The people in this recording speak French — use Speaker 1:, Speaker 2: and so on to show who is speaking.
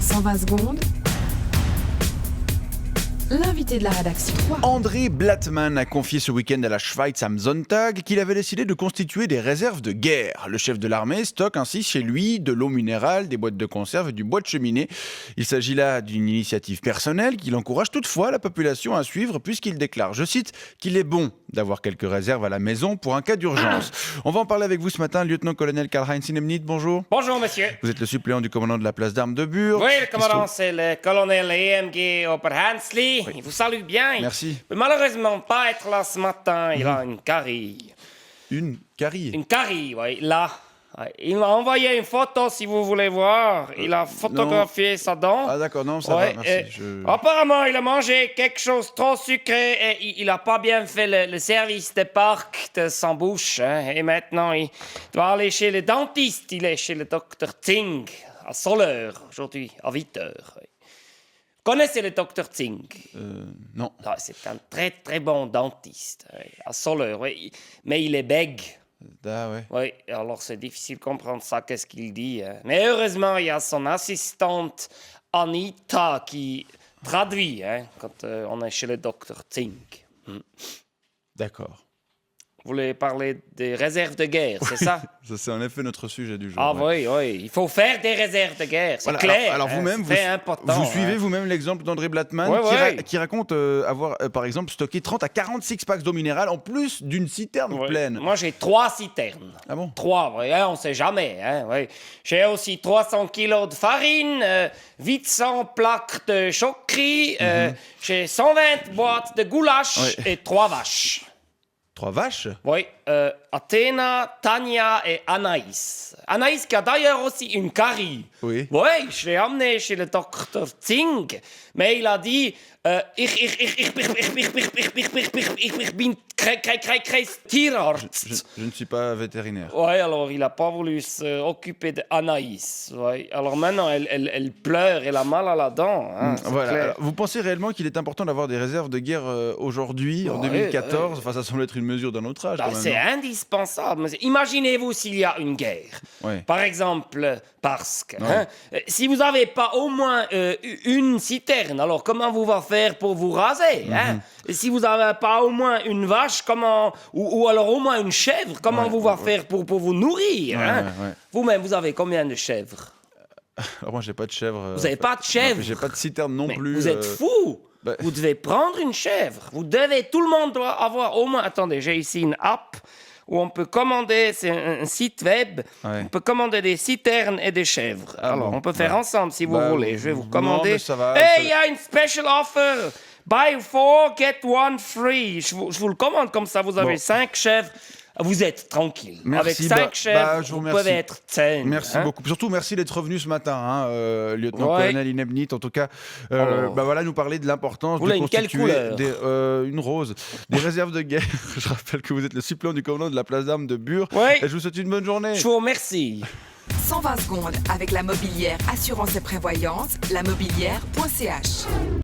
Speaker 1: 120 secondes. L'invité de la rédaction.
Speaker 2: André Blattmann a confié ce week-end à la Schweiz am Sonntag qu'il avait décidé de constituer des réserves de guerre. Le chef de l'armée stocke ainsi chez lui de l'eau minérale, des boîtes de conserve et du bois de cheminée. Il s'agit là d'une initiative personnelle qu'il encourage toutefois la population à suivre puisqu'il déclare, je cite, qu'il est bon d'avoir quelques réserves à la maison pour un cas d'urgence. On va en parler avec vous ce matin, lieutenant-colonel Karl-Heinz Innemnit, bonjour.
Speaker 3: Bonjour, monsieur.
Speaker 2: Vous êtes le suppléant du commandant de la place d'armes de Bure.
Speaker 3: Oui, le commandant, c'est le colonel EMG Oberhansli.
Speaker 2: Oui.
Speaker 3: Il vous salue bien.
Speaker 2: Merci.
Speaker 3: Il peut malheureusement pas être là ce matin. Il a une carie.
Speaker 2: Une carie.
Speaker 3: Une carie, oui, là. Ouais. Il m'a envoyé une photo, si vous voulez voir. Il a photographié sa dent.
Speaker 2: Ah d'accord, non, ça
Speaker 3: Ouais,
Speaker 2: va, merci.
Speaker 3: Apparemment, il a mangé quelque chose de trop sucré et il a pas bien fait le service de parc de son bouche. Hein. Et maintenant, il doit aller chez le dentiste. Il est chez le docteur Zing à Soleure aujourd'hui, à 8h. Vous connaissez le docteur Zing?
Speaker 2: Non.
Speaker 3: Ah, c'est un très très bon dentiste à Soleure, oui. Mais il est bègue.
Speaker 2: Ah ouais.
Speaker 3: Oui, alors c'est difficile de comprendre ça, qu'est-ce qu'il dit. Hein. Mais heureusement, il y a son assistante Anita qui traduit quand on est chez le docteur Zing.
Speaker 2: D'accord.
Speaker 3: Vous voulez parler des réserves de guerre, c'est ça?
Speaker 2: Ça, c'est en effet notre sujet du jour.
Speaker 3: Ah
Speaker 2: ouais.
Speaker 3: oui, il faut faire des réserves de guerre, c'est
Speaker 2: Voilà,
Speaker 3: clair.
Speaker 2: alors vous-même,
Speaker 3: c'est très important.
Speaker 2: vous suivez vous-même l'exemple d'André Blattmann qui raconte avoir, par exemple, stocké 30 à 40 six-packs d'eau minérale en plus d'une citerne pleine.
Speaker 3: Moi, j'ai 3 citernes.
Speaker 2: Ah bon?
Speaker 3: 3, oui, on sait jamais. Oui. J'ai aussi 300 kilos de farine, 800 plaques de choquerie, j'ai 120 boîtes de goulash et 3 vaches.
Speaker 2: 3 vaches?
Speaker 3: Oui, Athéna, Tania et Anaïs. Anaïs qui a d'ailleurs aussi une carie.
Speaker 2: Oui.
Speaker 3: Oui, je l'ai amené chez le docteur Zing, mais il a dit ich bin Tierarzt.
Speaker 2: Je ne suis pas vétérinaire.
Speaker 3: Oui, alors il n'a pas voulu s'occuper d'Anaïs. Ouais. Alors maintenant, elle pleure, elle a mal à la dent. Hein,
Speaker 2: Voilà.
Speaker 3: clair.
Speaker 2: Alors, vous pensez réellement qu'il est important d'avoir des réserves de guerre aujourd'hui, en 2014? Enfin, ça semble être une mesure d'un autre âge.
Speaker 3: Bah,
Speaker 2: quand même,
Speaker 3: c'est
Speaker 2: non?
Speaker 3: indispensable. Mais imaginez-vous s'il y a une guerre.
Speaker 2: Ouais.
Speaker 3: Par exemple, parce que si vous n'avez pas au moins une citerne, alors comment vous va faire pour vous raser hein? Et si vous n'avez pas au moins une vache, comment ou alors au moins une chèvre, comment vous va faire pour vous nourrir hein? Vous-même, vous avez combien de chèvres?
Speaker 2: Alors moi, j'ai pas de chèvre.
Speaker 3: Vous n'avez pas de chèvre?
Speaker 2: J'ai pas de citerne non
Speaker 3: Mais
Speaker 2: plus.
Speaker 3: vous êtes fou!
Speaker 2: bah-
Speaker 3: Vous devez prendre une chèvre. Tout le monde doit avoir au moins... Attendez, j'ai ici une app où on peut commander, c'est un site web, on peut commander des citernes et des chèvres. Alors,
Speaker 2: bon,
Speaker 3: on peut faire ensemble si vous voulez. Je vais vous
Speaker 2: non,
Speaker 3: commander.
Speaker 2: mais ça va,
Speaker 3: Hey, il y a une special offer! Buy 4, get 1 free. Je vous le commande comme ça, vous avez 5 chèvres. Vous êtes tranquille.
Speaker 2: Merci,
Speaker 3: Avec 5 chèvres,
Speaker 2: je vous
Speaker 3: vous
Speaker 2: remercie.
Speaker 3: pouvez être saine.
Speaker 2: Merci beaucoup. Surtout, merci d'être revenu ce matin, lieutenant-colonel Innemnit. En tout cas, voilà, nous parler de l'importance
Speaker 3: Vous
Speaker 2: de
Speaker 3: voulez une quelle
Speaker 2: constituer
Speaker 3: couleur
Speaker 2: une rose, des réserves de guerre. Je rappelle que vous êtes le suppléant du commandant de la place d'armes de Bure.
Speaker 3: Oui.
Speaker 2: Et je vous souhaite une bonne journée.
Speaker 3: Je vous remercie.
Speaker 1: 120 secondes avec la mobilière assurance et prévoyance, lamobilière.ch.